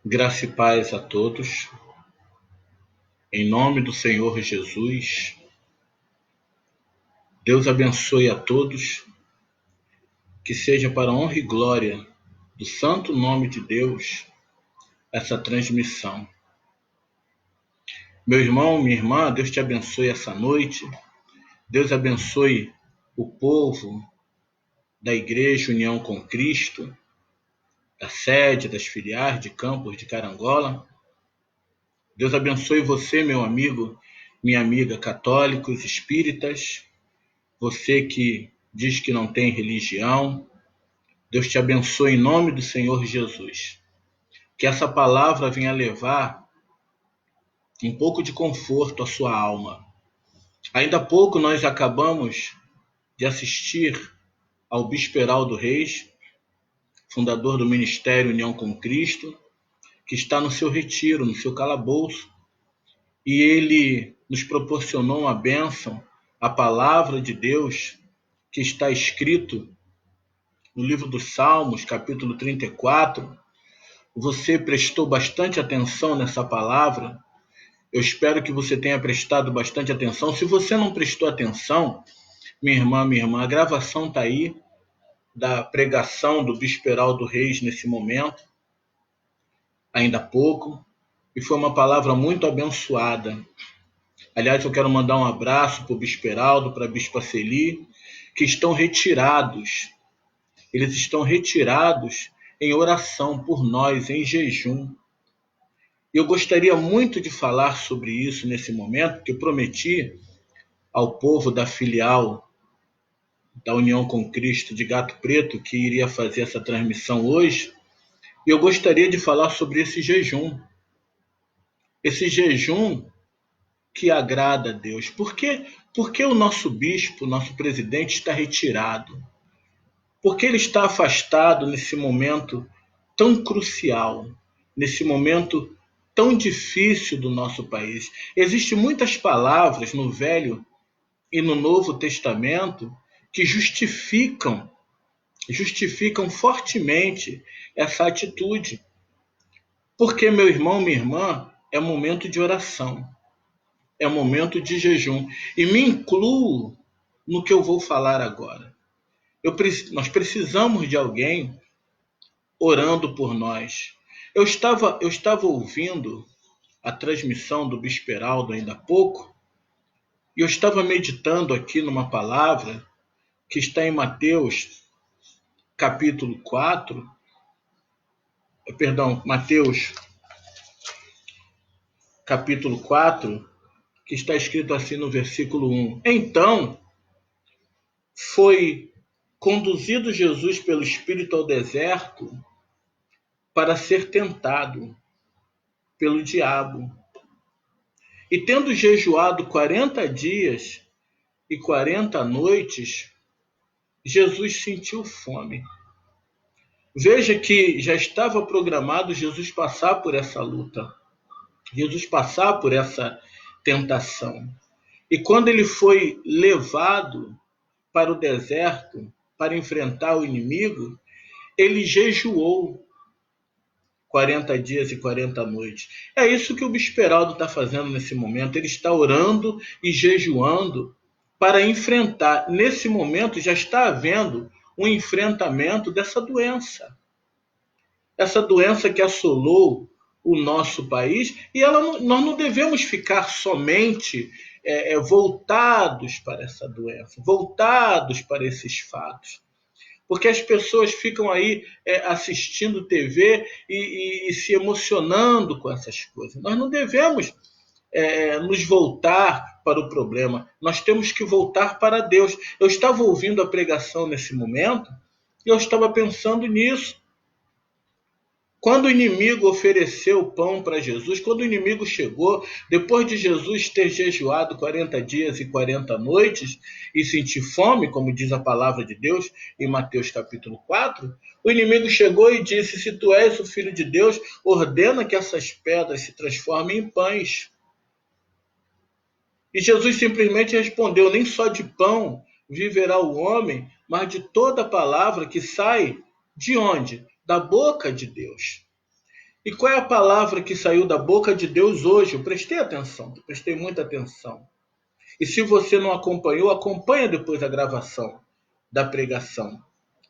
Graça e paz a todos, em nome do Senhor Jesus. Deus abençoe a todos, que seja para a honra e glória do santo nome de Deus essa transmissão. Meu irmão, minha irmã, Deus te abençoe essa noite. Deus abençoe o povo da Igreja União com Cristo, da sede, das filiais de Campos de Carangola. Deus abençoe você, meu amigo, minha amiga, católicos, espíritas, você que diz que não tem religião. Deus te abençoe em nome do Senhor Jesus. Que essa palavra venha levar um pouco de conforto à sua alma. Ainda há pouco nós acabamos de assistir ao Bispo Heraldo Reis, fundador do Ministério União com Cristo, que está no seu retiro, no seu calabouço, e ele nos proporcionou uma bênção, a palavra de Deus, que está escrito no livro dos Salmos, capítulo 34. Você prestou bastante atenção nessa palavra. Eu espero que você tenha prestado bastante atenção. Se você não prestou atenção, minha irmã, a gravação está aí da pregação do Bispo Heraldo Reis nesse momento, ainda há pouco, e foi uma palavra muito abençoada. Aliás, eu quero mandar um abraço para o Bispo Heraldo, para a Bispa Celi, que estão retirados. Eles estão retirados em oração por nós, em jejum. Eu gostaria muito de falar sobre isso nesse momento, porque eu prometi ao povo da filial da União com Cristo de Gato Preto que iria fazer essa transmissão hoje, e eu gostaria de falar sobre esse jejum. Esse jejum que agrada a Deus. Por que o nosso bispo, nosso presidente, está retirado? Por que ele está afastado nesse momento tão crucial, nesse momento tão difícil do nosso país? Existem muitas palavras no Velho e no Novo Testamento que justificam fortemente essa atitude. Porque, meu irmão, minha irmã, é momento de oração, é momento de jejum. E me incluo no que eu vou falar agora. Nós precisamos de alguém orando por nós. Eu estava ouvindo a transmissão do Bispo Heraldo ainda há pouco, e eu estava meditando aqui numa palavra que está em Mateus, capítulo 4, Mateus, capítulo 4, que está escrito assim no versículo 1. Então, foi conduzido Jesus pelo Espírito ao deserto para ser tentado pelo diabo. E tendo jejuado 40 dias e 40 noites, Jesus sentiu fome. Veja que já estava programado Jesus passar por essa luta, Jesus passar por essa tentação. E quando ele foi levado para o deserto para enfrentar o inimigo, ele jejuou 40 dias e 40 noites. É isso que o Bispo Heraldo está fazendo nesse momento. Ele está orando e jejuando para enfrentar. Nesse momento já está havendo um enfrentamento dessa doença. Essa doença que assolou o nosso país, e nós não devemos ficar somente voltados para essa doença, voltados para esses fatos. Porque as pessoas ficam aí assistindo TV e se emocionando com essas coisas. Nós não devemos nos voltar para o problema. Nós temos que voltar para Deus. Eu estava ouvindo a pregação nesse momento e eu estava pensando nisso. Quando o inimigo ofereceu pão para Jesus, quando o inimigo chegou, depois de Jesus ter jejuado 40 dias e 40 noites e sentir fome, como diz a palavra de Deus em Mateus capítulo 4, o inimigo chegou e disse: se tu és o Filho de Deus, ordena que essas pedras se transformem em pães. E Jesus simplesmente respondeu: nem só de pão viverá o homem, mas de toda palavra que sai de onde? Da boca de Deus. E qual é a palavra que saiu da boca de Deus hoje? Eu prestei atenção, prestei muita atenção. E se você não acompanhou, acompanha depois a gravação da pregação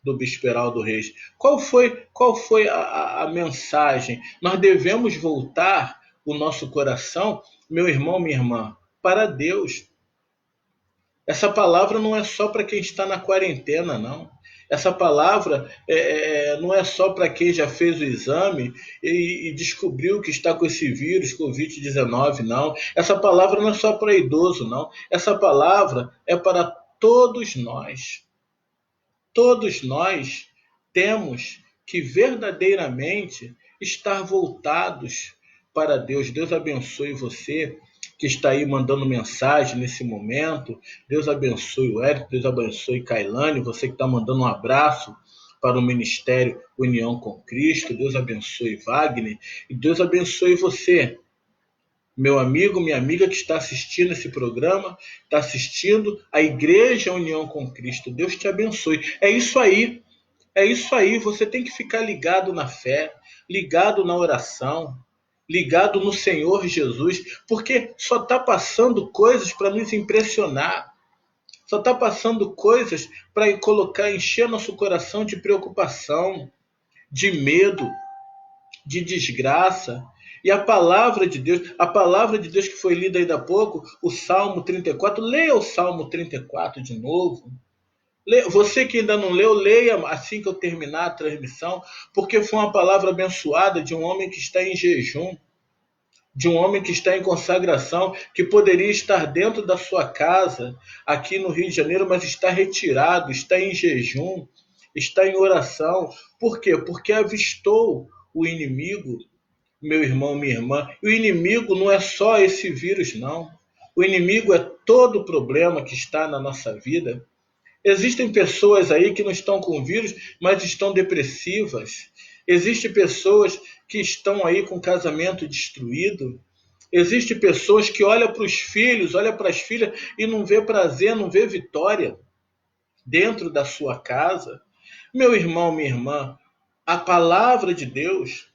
do Bispo Heraldo Reis. Qual foi a mensagem? Nós devemos voltar o nosso coração, meu irmão, minha irmã, para Deus. Essa palavra não é só para quem está na quarentena, não. Essa palavra não é só para quem já fez o exame e descobriu que está com esse vírus, Covid-19, não. Essa palavra não é só para idoso, não. Essa palavra é para todos nós. Todos nós temos que verdadeiramente estar voltados para Deus. Deus abençoe você que está aí mandando mensagem nesse momento. Deus abençoe o Érico, Deus abençoe Kailane, você que está mandando um abraço para o Ministério União com Cristo. Deus abençoe Wagner e Deus abençoe você, meu amigo, minha amiga que está assistindo esse programa, está assistindo a Igreja União com Cristo. Deus te abençoe. É isso aí. É isso aí. Você tem que ficar ligado na fé, ligado na oração, ligado no Senhor Jesus, porque só está passando coisas para nos impressionar. Só está passando coisas para colocar, encher nosso coração de preocupação, de medo, de desgraça. E a palavra de Deus que foi lida ainda há pouco, o Salmo 34, leia o Salmo 34 de novo. Você que ainda não leu, leia assim que eu terminar a transmissão, porque foi uma palavra abençoada de um homem que está em jejum, de um homem que está em consagração, que poderia estar dentro da sua casa, aqui no Rio de Janeiro, mas está retirado, está em jejum, está em oração. Por quê? Porque avistou o inimigo, meu irmão, minha irmã. E o inimigo não é só esse vírus, não. O inimigo é todo o problema que está na nossa vida. Existem pessoas aí que não estão com vírus, mas estão depressivas. Existem pessoas que estão aí com casamento destruído. Existem pessoas que olham para os filhos, olham para as filhas e não vê prazer, não vê vitória dentro da sua casa. Meu irmão, minha irmã, a palavra de Deus,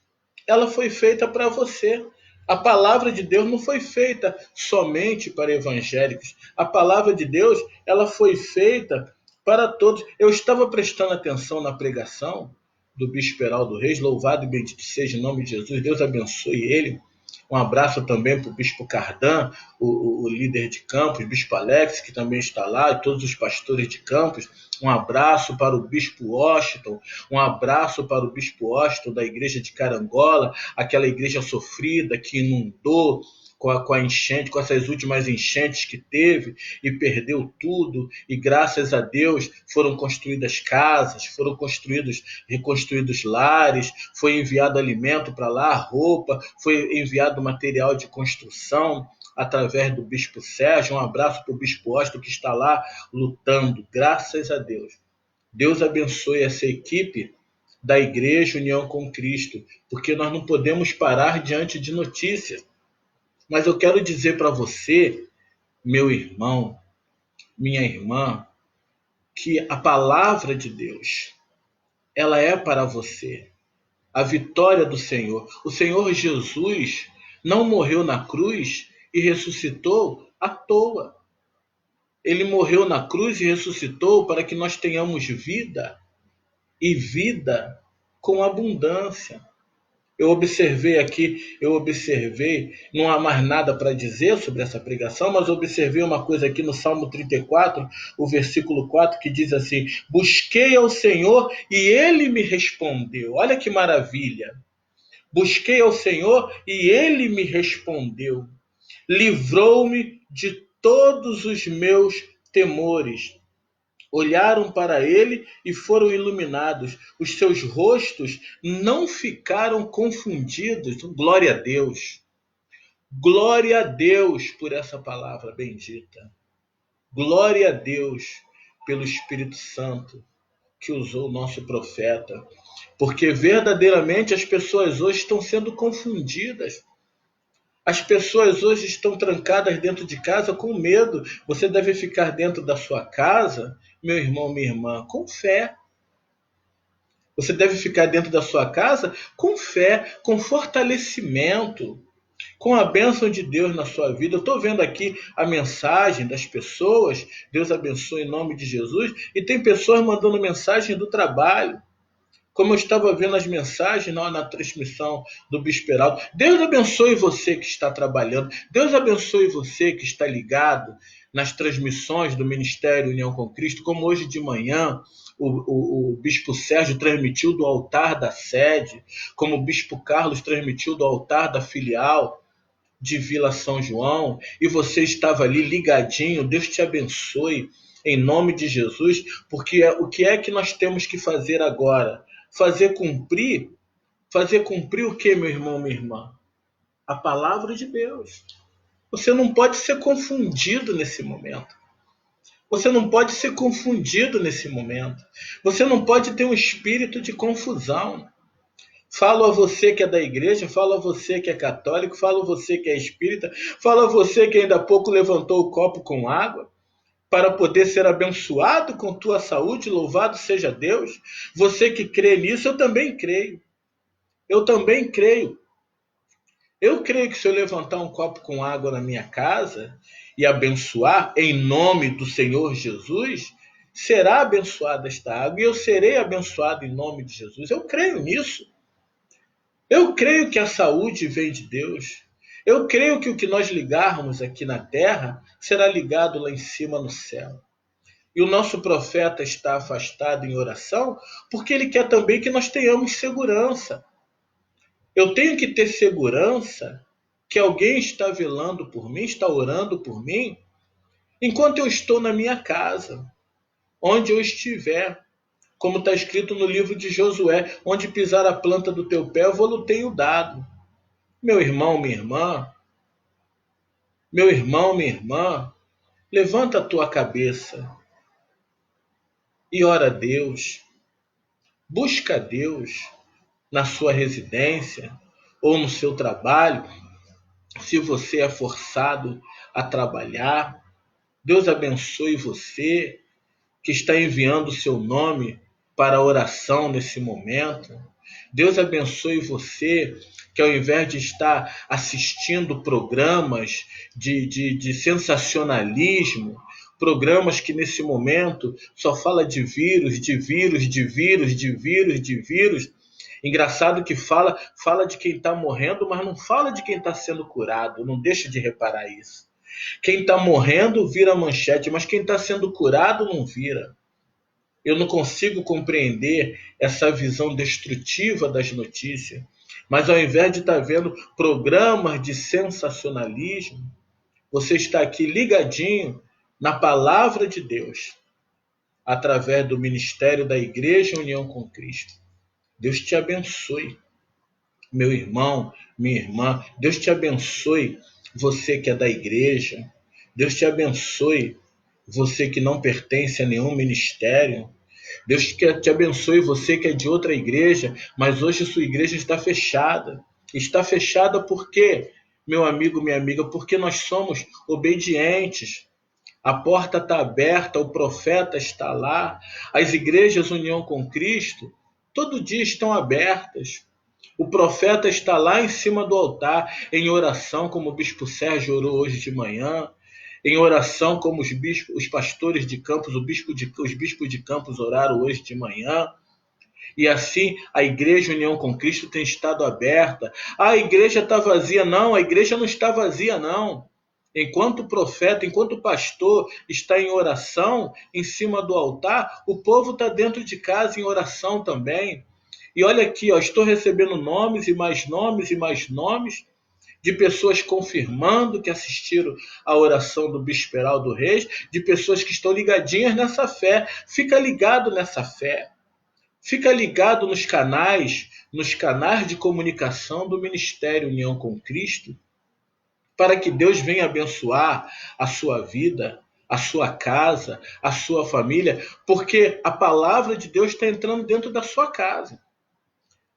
ela foi feita para você. A palavra de Deus não foi feita somente para evangélicos. A palavra de Deus, ela foi feita para todos. Eu estava prestando atenção na pregação do Bispo Heraldo Reis, louvado e bendito seja em nome de Jesus, Deus abençoe ele. Um abraço também para o Bispo Cardan, o líder de campus, Bispo Alex, que também está lá, e todos os pastores de campus. Um abraço para o Bispo Washington, um abraço para o Bispo Washington da igreja de Carangola, aquela igreja sofrida que inundou com a enchente, com essas últimas enchentes que teve e perdeu tudo, e graças a Deus foram construídas casas, foram reconstruídos lares, foi enviado alimento para lá, roupa, foi enviado material de construção através do Bispo Sérgio. Um abraço para o Bispo Osto que está lá lutando, graças a Deus. Deus abençoe essa equipe da Igreja União com Cristo, porque nós não podemos parar diante de notícias. Mas eu quero dizer para você, meu irmão, minha irmã, que a palavra de Deus, ela é para você. A vitória do Senhor. O Senhor Jesus não morreu na cruz e ressuscitou à toa. Ele morreu na cruz e ressuscitou para que nós tenhamos vida e vida com abundância. Eu observei, não há mais nada para dizer sobre essa pregação, mas observei uma coisa aqui no Salmo 34, o versículo 4, que diz assim: busquei ao Senhor e ele me respondeu. Olha que maravilha! Busquei ao Senhor e ele me respondeu. Livrou-me de todos os meus temores. Olharam para ele e foram iluminados. Os seus rostos não ficaram confundidos. Glória a Deus. Glória a Deus por essa palavra bendita. Glória a Deus pelo Espírito Santo que usou o nosso profeta. Porque verdadeiramente as pessoas hoje estão sendo confundidas. As pessoas hoje estão trancadas dentro de casa com medo. Você deve ficar dentro da sua casa, meu irmão, minha irmã, com fé. Você deve ficar dentro da sua casa com fé, com fortalecimento, com a bênção de Deus na sua vida. Eu estou vendo aqui a mensagem das pessoas. Deus abençoe em nome de Jesus. E tem pessoas mandando mensagem do trabalho. Como eu estava vendo as mensagens na transmissão do Bispo Heraldo. Deus abençoe você que está trabalhando. Deus abençoe você que está ligado nas transmissões do Ministério União com Cristo, como hoje de manhã o Bispo Sérgio transmitiu do altar da sede, como o Bispo Carlos transmitiu do altar da filial de Vila São João, e você estava ali ligadinho. Deus te abençoe em nome de Jesus, porque o que é que nós temos que fazer agora? Fazer cumprir o que, meu irmão, minha irmã? A palavra de Deus. Você não pode ser confundido nesse momento. Você não pode ser confundido nesse momento. Você não pode ter um espírito de confusão. Falo a você que é da igreja, falo a você que é católico, falo a você que é espírita, falo a você que ainda há pouco levantou o copo com água para poder ser abençoado com tua saúde, louvado seja Deus. Você que crê nisso, eu também creio. Eu também creio. Eu creio que se eu levantar um copo com água na minha casa e abençoar em nome do Senhor Jesus, será abençoada esta água e eu serei abençoado em nome de Jesus. Eu creio nisso. Eu creio que a saúde vem de Deus. Eu creio que o que nós ligarmos aqui na terra será ligado lá em cima no céu. E o nosso profeta está afastado em oração porque ele quer também que nós tenhamos segurança. Eu tenho que ter segurança que alguém está velando por mim, está orando por mim, enquanto eu estou na minha casa, onde eu estiver. Como está escrito no livro de Josué, onde pisar a planta do teu pé, eu vou-lo tenho dado. Meu irmão, minha irmã, levanta a tua cabeça e ora a Deus. Busca a Deus na sua residência ou no seu trabalho, se você é forçado a trabalhar. Deus abençoe você que está enviando o seu nome para a oração nesse momento. Deus abençoe você que, ao invés de estar assistindo programas de sensacionalismo, programas que nesse momento só fala de vírus, de vírus, de vírus, de vírus, de vírus. Engraçado que fala de quem está morrendo, mas não fala de quem está sendo curado. Não deixa de reparar isso. Quem está morrendo vira manchete, mas quem está sendo curado não vira. Eu não consigo compreender essa visão destrutiva das notícias. Mas ao invés de estar vendo programas de sensacionalismo, você está aqui ligadinho na palavra de Deus, através do ministério da Igreja União com Cristo. Deus te abençoe, meu irmão, minha irmã. Deus te abençoe, você que é da igreja. Deus te abençoe, você que não pertence a nenhum ministério. Deus te abençoe, você que é de outra igreja, mas hoje sua igreja está fechada. Está fechada por quê, meu amigo, minha amiga? Porque nós somos obedientes. A porta está aberta, o profeta está lá. As igrejas União com Cristo todo dia estão abertas. O profeta está lá em cima do altar, em oração, como o Bispo Sérgio orou hoje de manhã, em oração, como os pastores de Campos, os bispos de Campos oraram hoje de manhã. E assim a Igreja União com Cristo tem estado aberta. A igreja está vazia. Não, a igreja não está vazia, não. Enquanto o profeta, enquanto o pastor está em oração, em cima do altar, o povo está dentro de casa em oração também. E olha aqui, ó, estou recebendo nomes e mais nomes e mais nomes de pessoas confirmando que assistiram à oração do Bispo Heraldo Reis, de pessoas que estão ligadinhas nessa fé. Fica ligado nessa fé. Fica ligado nos canais de comunicação do Ministério União com Cristo, para que Deus venha abençoar a sua vida, a sua casa, a sua família, porque a palavra de Deus está entrando dentro da sua casa.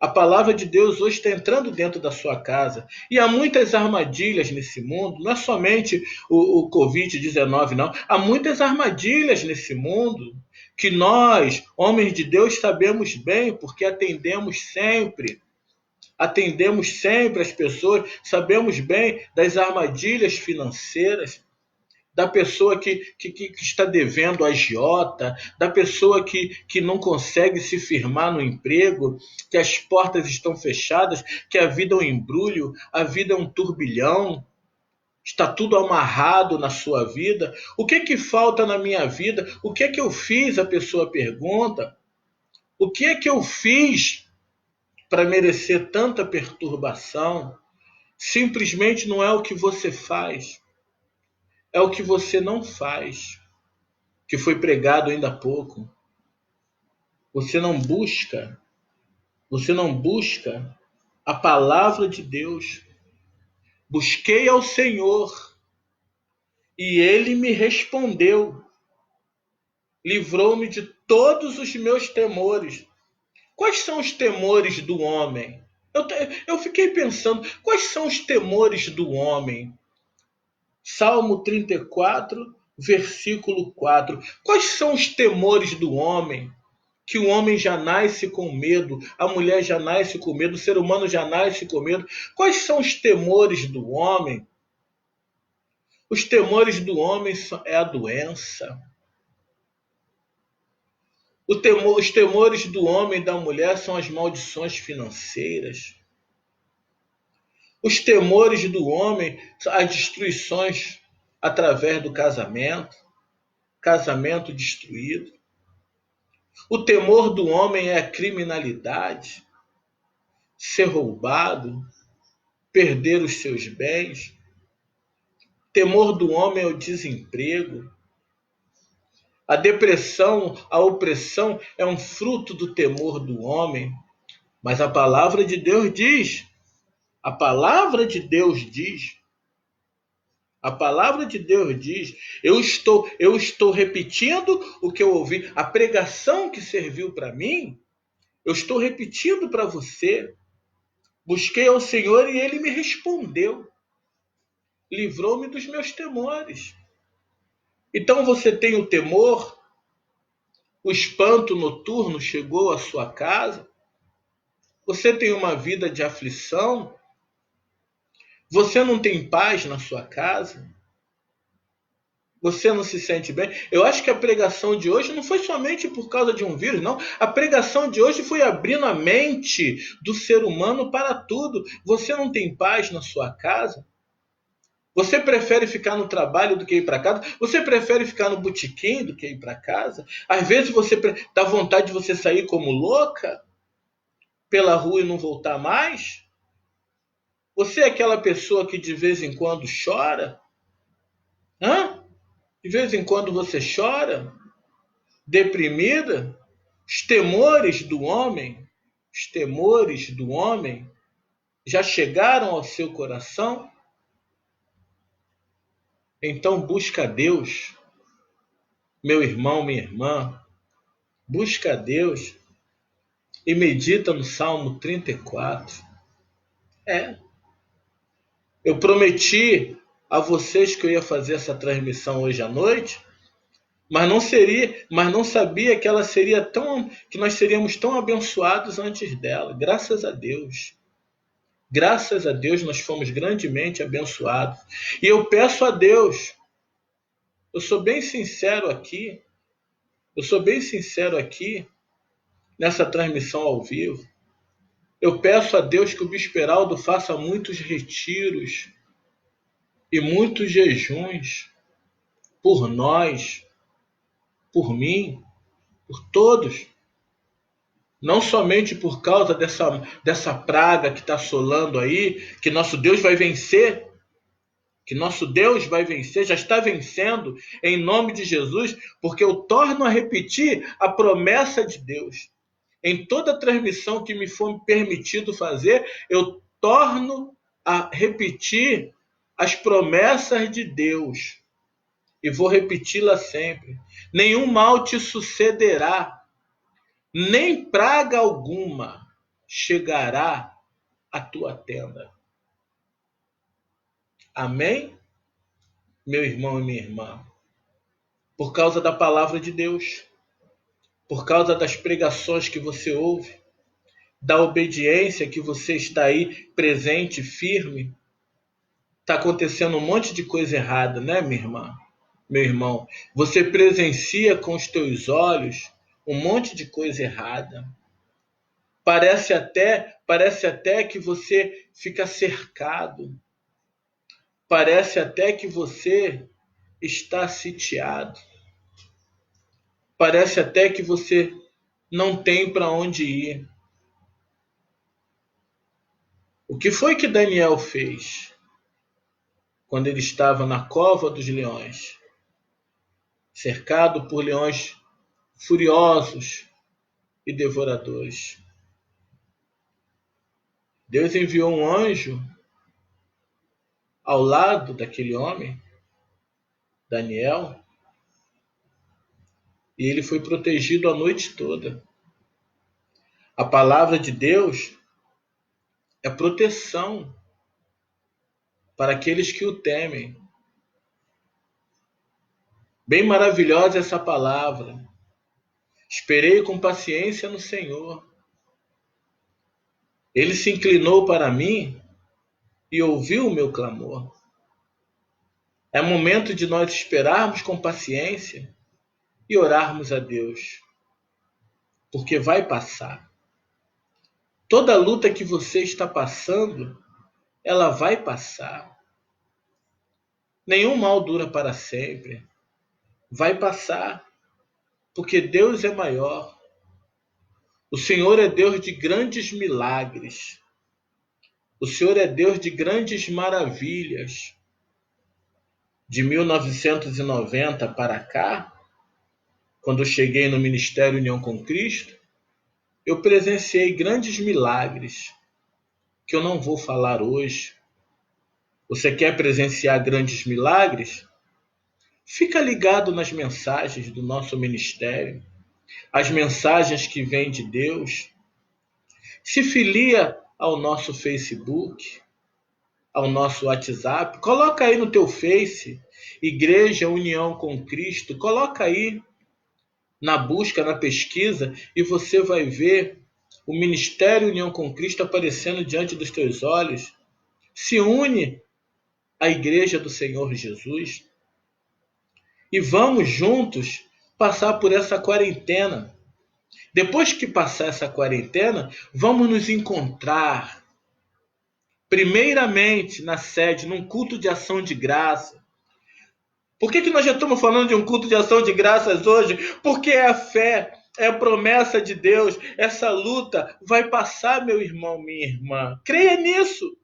A palavra de Deus hoje está entrando dentro da sua casa. E há muitas armadilhas nesse mundo, não é somente o Covid-19, não. Há muitas armadilhas nesse mundo que nós, homens de Deus, sabemos bem, porque atendemos sempre as pessoas, sabemos bem das armadilhas financeiras, da pessoa que está devendo agiota, da pessoa que não consegue se firmar no emprego, que as portas estão fechadas, que a vida é um embrulho, a vida é um turbilhão, está tudo amarrado na sua vida. O que falta na minha vida? O que eu fiz? A pessoa pergunta. O que eu fiz para merecer tanta perturbação? Simplesmente não é o que você faz, é o que você não faz, que foi pregado ainda há pouco. Você não busca a palavra de Deus. Busquei ao Senhor e Ele me respondeu, livrou-me de todos os meus temores. Quais são os temores do homem? Eu fiquei pensando, quais são os temores do homem? Salmo 34, versículo 4. Quais são os temores do homem? Que o homem já nasce com medo, a mulher já nasce com medo, o ser humano já nasce com medo. Quais são os temores do homem? Os temores do homem é a doença. Os temores do homem e da mulher são as maldições financeiras. Os temores do homem são as destruições através do casamento destruído. O temor do homem é a criminalidade, ser roubado, perder os seus bens. O temor do homem é o desemprego. A depressão, a opressão é um fruto do temor do homem. Mas a palavra de Deus diz, eu estou repetindo o que eu ouvi, a pregação que serviu para mim, eu estou repetindo para você. Busquei ao Senhor e Ele me respondeu. Livrou-me dos meus temores. Então você tem o temor, o espanto noturno chegou à sua casa, você tem uma vida de aflição, você não tem paz na sua casa, você não se sente bem. Eu acho que a pregação de hoje não foi somente por causa de um vírus, não. A pregação de hoje foi abrindo a mente do ser humano para tudo. Você não tem paz na sua casa? Você prefere ficar no trabalho do que ir para casa? Você prefere ficar no botequim do que ir para casa? Às vezes você dá vontade de você sair como louca pela rua e não voltar mais? Você é aquela pessoa que de vez em quando chora? Hã? De vez em quando você chora? Deprimida? Os temores do homem já chegaram ao seu coração? Então busca a Deus, meu irmão, minha irmã, busca a Deus e medita no Salmo 34. Eu prometi a vocês que eu ia fazer essa transmissão hoje à noite, mas não sabia que que nós seríamos tão abençoados antes dela. Graças a Deus. Graças a Deus nós fomos grandemente abençoados. E eu peço a Deus, eu sou bem sincero aqui nessa transmissão ao vivo. Eu peço a Deus que o Bispo Heraldo faça muitos retiros e muitos jejuns por nós, por mim, por todos. Não somente por causa dessa praga que está assolando aí, que nosso Deus vai vencer, já está vencendo em nome de Jesus, porque eu torno a repetir a promessa de Deus. Em toda transmissão que me for permitido fazer, eu torno a repetir as promessas de Deus. E vou repeti-la sempre. Nenhum mal te sucederá, nem praga alguma chegará à tua tenda. Amém, meu irmão e minha irmã? Por causa da palavra de Deus, por causa das pregações que você ouve, da obediência que você está aí presente, firme, está acontecendo um monte de coisa errada, né, minha irmã? Meu irmão, você presencia com os teus olhos um monte de coisa errada. Parece até que você fica cercado. Parece até que você está sitiado. Parece até que você não tem para onde ir. O que foi que Daniel fez quando ele estava na cova dos leões, cercado por leões furiosos e devoradores? Deus enviou um anjo ao lado daquele homem, Daniel, e ele foi protegido a noite toda. A palavra de Deus é proteção para aqueles que o temem. Bem maravilhosa essa palavra. Esperei com paciência no Senhor. Ele se inclinou para mim e ouviu o meu clamor. É momento de nós esperarmos com paciência e orarmos a Deus, porque vai passar. Toda luta que você está passando, ela vai passar. Nenhum mal dura para sempre. Vai passar, porque Deus é maior. O Senhor é Deus de grandes milagres. O Senhor é Deus de grandes maravilhas. De 1990 para cá, quando eu cheguei no Ministério União com Cristo, eu presenciei grandes milagres que eu não vou falar hoje. Você quer presenciar grandes milagres? Fica ligado nas mensagens do nosso ministério, as mensagens que vêm de Deus. Se filia ao nosso Facebook, ao nosso WhatsApp. Coloca aí no teu Face, Igreja União com Cristo. Coloca aí na busca, na pesquisa, e você vai ver o Ministério União com Cristo aparecendo diante dos teus olhos. Se une à Igreja do Senhor Jesus e vamos juntos passar por essa quarentena. Depois que passar essa quarentena, vamos nos encontrar primeiramente na sede, num culto de ação de graça. Por que nós já estamos falando de um culto de ação de graças hoje? Porque é a fé, é a promessa de Deus. Essa luta vai passar, meu irmão, minha irmã. Creia nisso.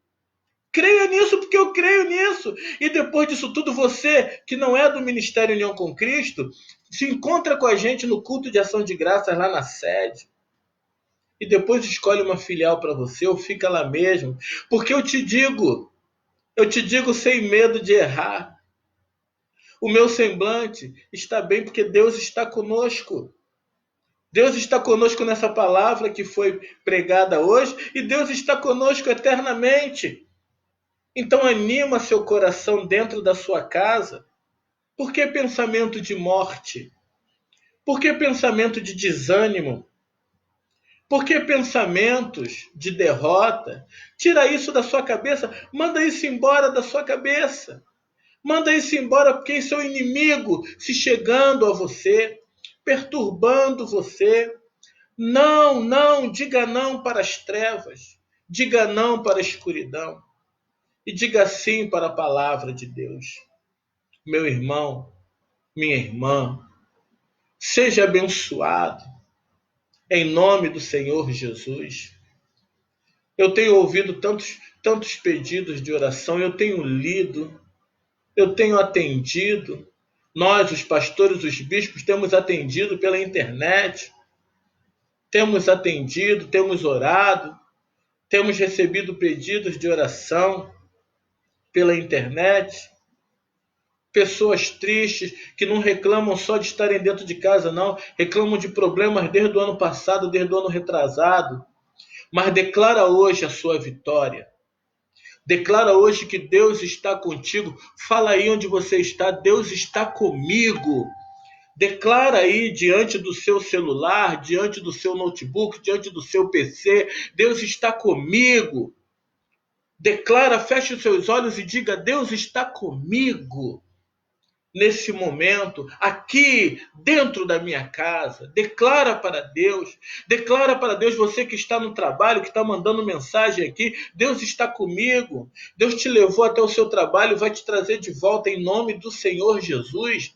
Creia nisso, porque eu creio nisso. E depois disso tudo, você que não é do Ministério União com Cristo, se encontra com a gente no culto de ação de graças lá na sede. E depois escolhe uma filial para você, ou fica lá mesmo. Porque eu te digo sem medo de errar. O meu semblante está bem porque Deus está conosco. Deus está conosco nessa palavra que foi pregada hoje e Deus está conosco eternamente. Então anima seu coração dentro da sua casa. Por que pensamento de morte? Por que pensamento de desânimo? Por que pensamentos de derrota? Tira isso da sua cabeça, manda isso embora da sua cabeça. Manda isso embora porque esse é o inimigo se chegando a você, perturbando você. Não, diga não para as trevas. Diga não para a escuridão. E diga sim para a palavra de Deus. Meu irmão, minha irmã, seja abençoado em nome do Senhor Jesus. Eu tenho ouvido tantos pedidos de oração, eu tenho lido, eu tenho atendido. Nós, os pastores, os bispos, temos atendido pela internet. Temos atendido, temos orado, temos recebido pedidos de oração pela internet. Pessoas tristes que não reclamam só de estarem dentro de casa, não. Reclamam de problemas desde o ano passado, desde o ano retrasado. mas declara hoje a sua vitória. Declara hoje que Deus está contigo. Fala aí onde você está, Deus está comigo. Declara aí diante do seu celular, diante do seu notebook, diante do seu PC, Deus está comigo. Declara, feche os seus olhos e diga: Deus está comigo. Nesse momento, aqui dentro da minha casa, declara para Deus, você que está no trabalho, que está mandando mensagem aqui, Deus está comigo, Deus te levou até o seu trabalho, vai te trazer de volta em nome do Senhor Jesus,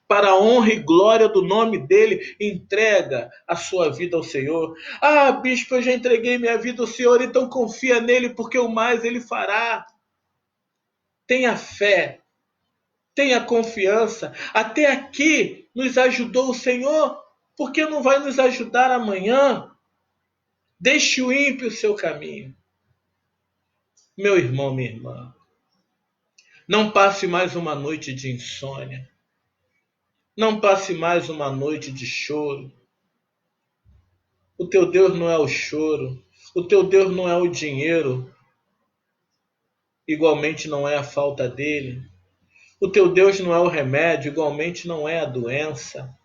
para a honra e glória do nome dele, entrega a sua vida ao Senhor. Ah, bispo, eu já entreguei minha vida ao Senhor, então confia nele, porque o mais ele fará. Tenha fé. Tenha confiança. Até aqui nos ajudou o Senhor. Por que não vai nos ajudar amanhã? Deixe o ímpio o seu caminho. Meu irmão, minha irmã, não passe mais uma noite de insônia. Não passe mais uma noite de choro. O teu Deus não é o choro. O teu Deus não é o dinheiro. Igualmente não é a falta dele. O teu Deus não é o remédio. Igualmente não é a doença.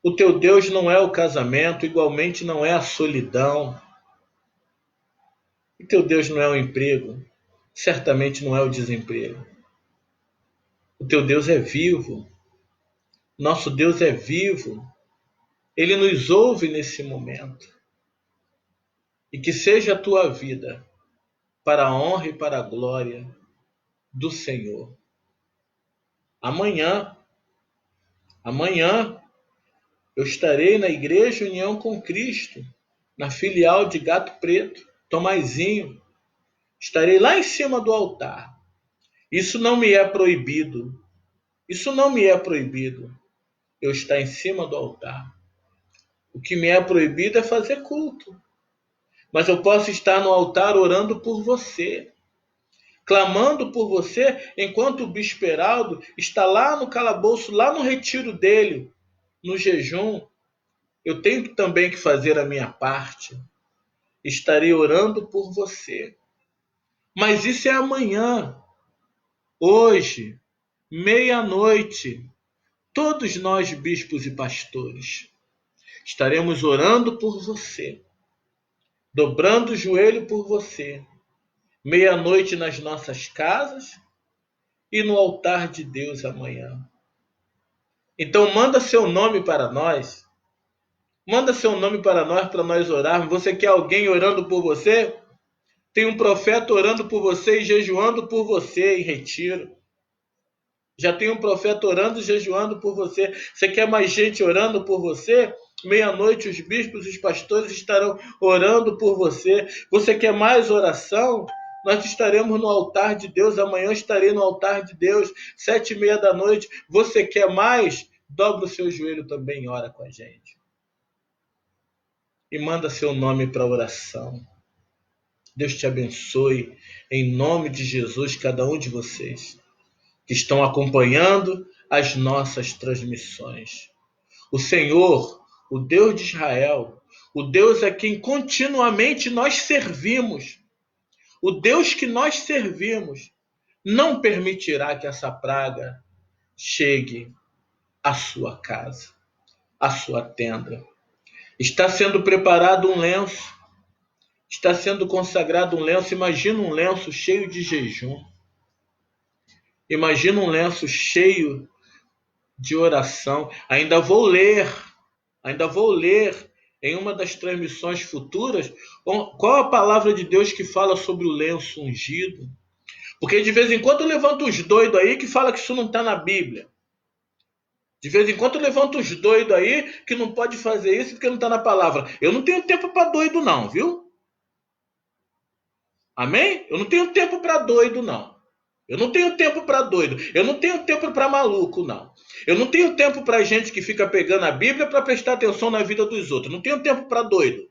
O teu Deus não é o casamento, igualmente não é a solidão. O teu Deus não é o emprego, certamente não é o desemprego. O teu Deus é vivo. Nosso Deus é vivo. Ele nos ouve nesse momento. E que seja a tua vida para a honra e para a glória do Senhor. Amanhã, eu estarei na Igreja União com Cristo, na filial de Gato Preto, Tomazinho. Estarei lá em cima do altar. Isso não me é proibido. Eu estar em cima do altar. O que me é proibido é fazer culto. Mas eu posso estar no altar orando por você. Clamando por você, enquanto o bispo Heraldo está lá no calabouço, lá no retiro dele, no jejum. Eu tenho também que fazer a minha parte. Estarei orando por você. Mas isso é amanhã. Hoje, meia-noite, todos nós, bispos e pastores, estaremos orando por você, dobrando o joelho por você, meia-noite nas nossas casas e no altar de Deus amanhã. Então manda seu nome para nós. Para nós orarmos. Você quer alguém orando por você? Tem um profeta orando por você e jejuando por você em retiro. Já tem um profeta orando e jejuando por você. Você quer mais gente orando por você? Meia-noite os bispos e os pastores estarão orando por você. Você quer mais oração? Nós estaremos no altar de Deus. Amanhã eu estarei no altar de Deus, 7:30 da noite. Você quer mais? Dobra o seu joelho também e ora com a gente. E manda seu nome para a oração. Deus te abençoe. Em nome de Jesus, cada um de vocês que estão acompanhando as nossas transmissões. O Senhor, o Deus de Israel, o Deus a quem continuamente nós servimos, o Deus que nós servimos, não permitirá que essa praga chegue à sua casa, à sua tenda. Está sendo preparado um lenço, está sendo consagrado um lenço. Imagina um lenço cheio de jejum. Imagina um lenço cheio de oração. Ainda vou ler em uma das transmissões futuras qual a palavra de Deus que fala sobre o lenço ungido. Porque de vez em quando eu levanto os doidos aí que fala que isso não está na Bíblia. De vez em quando eu levanto os doidos aí que não pode fazer isso porque não está na palavra. Eu não tenho tempo para doido não, viu? Amém? Eu não tenho tempo para doido não. Eu não tenho tempo para doido. Eu não tenho tempo para maluco, não. Eu não tenho tempo para gente que fica pegando a Bíblia para prestar atenção na vida dos outros. Eu não tenho tempo para doido,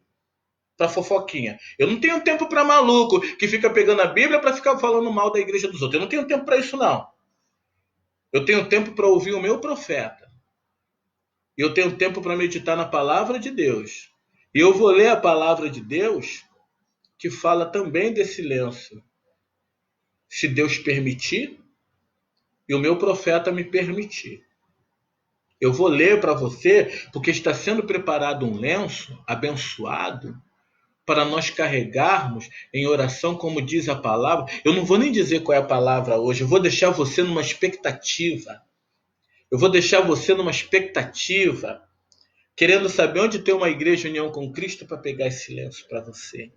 para fofoquinha. Eu não tenho tempo para maluco que fica pegando a Bíblia para ficar falando mal da igreja dos outros. Eu não tenho tempo para isso, não. Eu tenho tempo para ouvir o meu profeta. Eu tenho tempo para meditar na palavra de Deus. E eu vou ler a palavra de Deus que fala também desse lenço. Se Deus permitir e o meu profeta me permitir. Eu vou ler para você, porque está sendo preparado um lenço abençoado para nós carregarmos em oração, como diz a palavra. Eu não vou nem dizer qual é a palavra hoje, eu vou deixar você numa expectativa. Eu vou deixar você numa expectativa, querendo saber onde tem uma igreja União com Cristo para pegar esse lenço para você.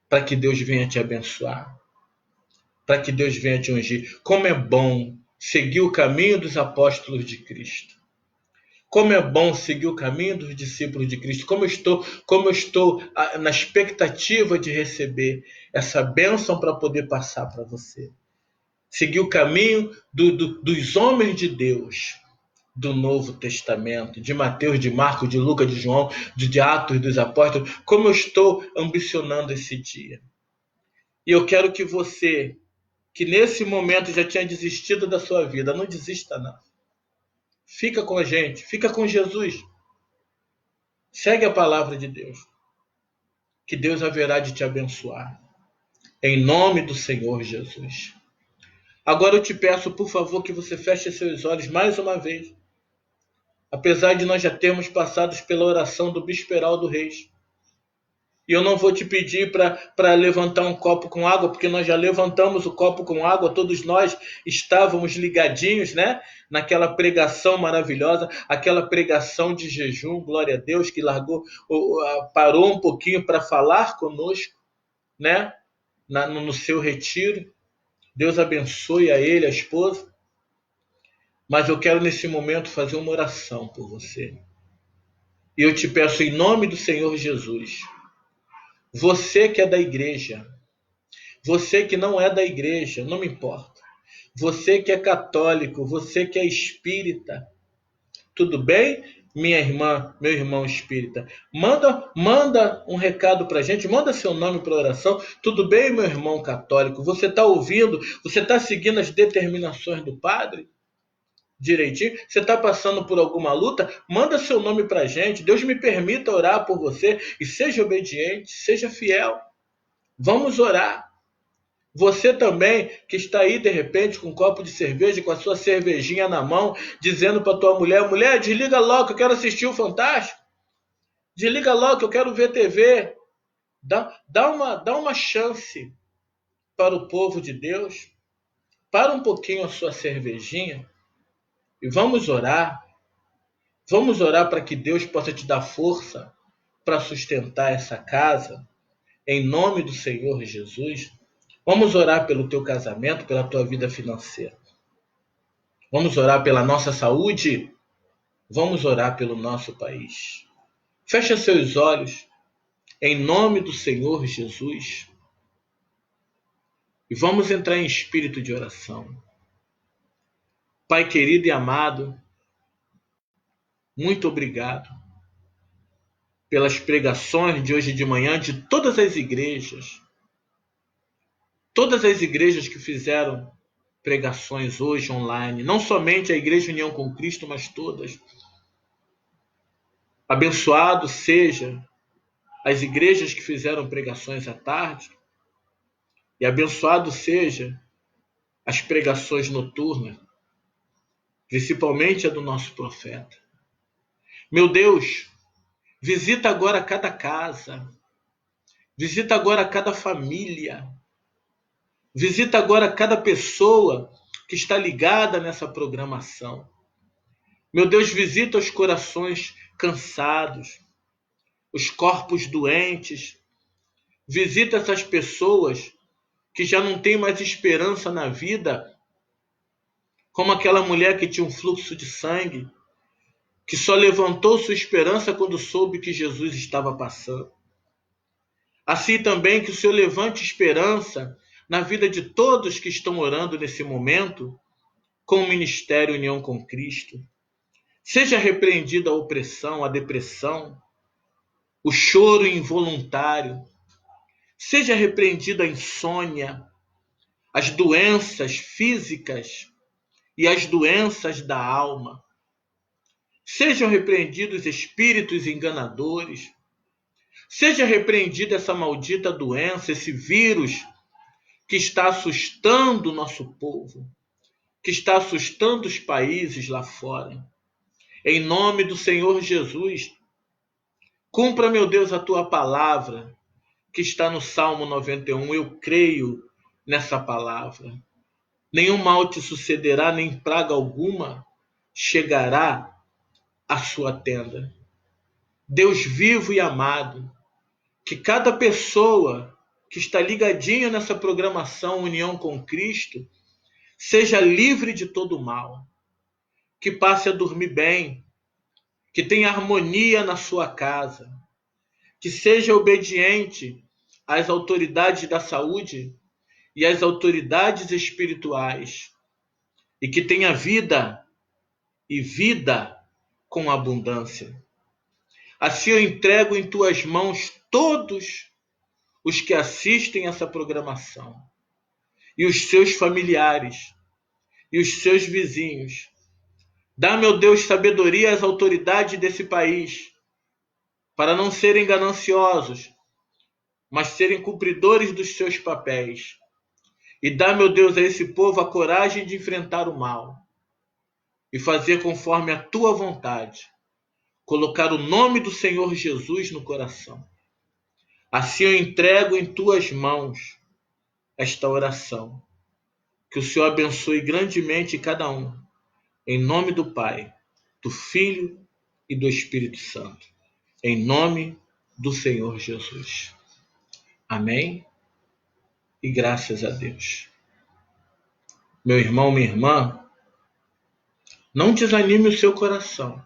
Para que Deus venha te abençoar. Para que Deus venha te ungir. Como é bom seguir o caminho dos apóstolos de Cristo. Como é bom seguir o caminho dos discípulos de Cristo. Como eu estou na expectativa de receber essa bênção para poder passar para você. Seguir o caminho dos homens de Deus do Novo Testamento, de Mateus, de Marcos, de Lucas, de João, de Atos dos Apóstolos. Como eu estou ambicionando esse dia. E eu quero que você, que nesse momento já tinha desistido da sua vida, não desista não. Fica com a gente, fica com Jesus. Segue a palavra de Deus. Que Deus haverá de te abençoar. Em nome do Senhor Jesus. Agora eu te peço, por favor, que você feche seus olhos mais uma vez. Apesar de nós já termos passado pela oração do Bispo Heraldo Reis. E eu não vou te pedir para levantar um copo com água, porque nós já levantamos o copo com água, todos nós estávamos ligadinhos, né? Naquela pregação maravilhosa, aquela pregação de jejum, glória a Deus, que parou um pouquinho para falar conosco, né? No seu retiro. Deus abençoe a ele, a esposa. Mas eu quero nesse momento fazer uma oração por você. E eu te peço em nome do Senhor Jesus. Você que é da igreja, você que não é da igreja, não me importa. Você que é católico, você que é espírita, tudo bem? Minha irmã, meu irmão espírita, manda um recado pra gente, manda seu nome para oração. Tudo bem, meu irmão católico? Você está ouvindo? Você está seguindo as determinações do padre? Direitinho? Você está passando por alguma luta? Manda seu nome pra gente. Deus me permita orar por você e seja obediente, seja fiel. Vamos orar. Você também que está aí de repente com um copo de cerveja, com a sua cervejinha na mão, dizendo para tua mulher, mulher, desliga logo que eu quero assistir o Fantástico. Desliga logo que eu quero ver TV. Dá uma chance para o povo de Deus. Para um pouquinho a sua cervejinha e vamos orar. Vamos orar para que Deus possa te dar força para sustentar essa casa. Em nome do Senhor Jesus. Vamos orar pelo teu casamento, pela tua vida financeira. Vamos orar pela nossa saúde. Vamos orar pelo nosso país. Fecha seus olhos, em nome do Senhor Jesus. E vamos entrar em espírito de oração. Pai querido e amado, muito obrigado pelas pregações de hoje de manhã de todas as igrejas. Todas as igrejas que fizeram pregações hoje online, não somente a Igreja União com Cristo, mas todas. Abençoado seja as igrejas que fizeram pregações à tarde e abençoado seja as pregações noturnas, principalmente a do nosso profeta. Meu Deus, visita agora cada casa, visita agora cada família, visita agora cada pessoa que está ligada nessa programação. Meu Deus, visita os corações cansados, os corpos doentes. Visita essas pessoas que já não têm mais esperança na vida, como aquela mulher que tinha um fluxo de sangue, que só levantou sua esperança quando soube que Jesus estava passando. Assim também que o Senhor levante esperança na vida de todos que estão orando nesse momento, com o Ministério União com Cristo. Seja repreendida a opressão, a depressão, o choro involuntário. Seja repreendida a insônia, as doenças físicas e as doenças da alma. Sejam repreendidos espíritos enganadores, Seja repreendida essa maldita doença, esse vírus que está assustando o nosso povo, que está assustando os países lá fora. Em nome do Senhor Jesus, cumpra, meu Deus, a tua palavra, que está no Salmo 91. Eu creio nessa palavra. Nenhum mal te sucederá, nem praga alguma chegará à sua tenda. Deus vivo e amado, que cada pessoa que está ligadinha nessa programação União com Cristo seja livre de todo mal, que passe a dormir bem, que tenha harmonia na sua casa, que seja obediente às autoridades da saúde e às autoridades espirituais, e que tenha vida e vida com abundância. Assim eu entrego em tuas mãos todos os que assistem essa programação, e os seus familiares, e os seus vizinhos. Dá, meu Deus, sabedoria às autoridades desse país, para não serem gananciosos, mas serem cumpridores dos seus papéis. E dá, meu Deus, a esse povo a coragem de enfrentar o mal e fazer conforme a tua vontade, colocar o nome do Senhor Jesus no coração. Assim eu entrego em tuas mãos esta oração. Que o Senhor abençoe grandemente cada um, em nome do Pai, do Filho e do Espírito Santo. Em nome do Senhor Jesus. Amém? E graças a Deus. Meu irmão, minha irmã, não desanime o seu coração.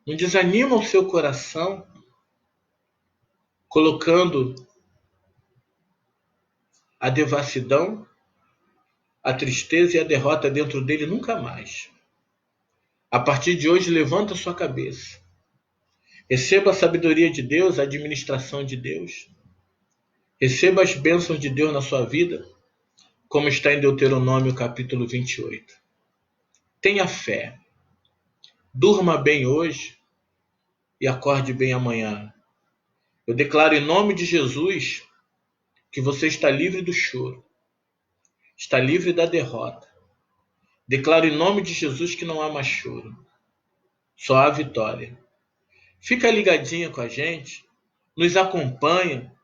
Não desanima o seu coração colocando a devassidão, a tristeza e a derrota dentro dele nunca mais. A partir de hoje, levanta sua cabeça. Receba a sabedoria de Deus, a administração de Deus. Receba as bênçãos de Deus na sua vida, como está em Deuteronômio capítulo 28. Tenha fé. Durma bem hoje e acorde bem amanhã. Eu declaro em nome de Jesus que você está livre do choro, está livre da derrota. Declaro em nome de Jesus que não há mais choro, só há vitória. Fica ligadinha com a gente, nos acompanha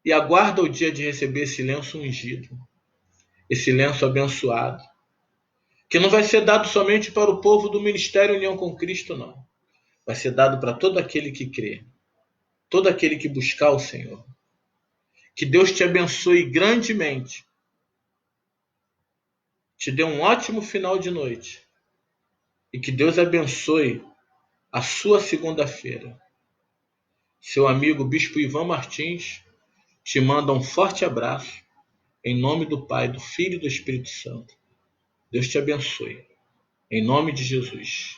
e aguarda o dia de receber esse lenço ungido, esse lenço abençoado, que não vai ser dado somente para o povo do Ministério União com Cristo, não. Vai ser dado para todo aquele que crê, todo aquele que buscar o Senhor. Que Deus te abençoe grandemente, te dê um ótimo final de noite e que Deus abençoe a sua segunda-feira. Seu amigo Bispo Ivan Martins te manda um forte abraço, em nome do Pai, do Filho e do Espírito Santo. Deus te abençoe, em nome de Jesus.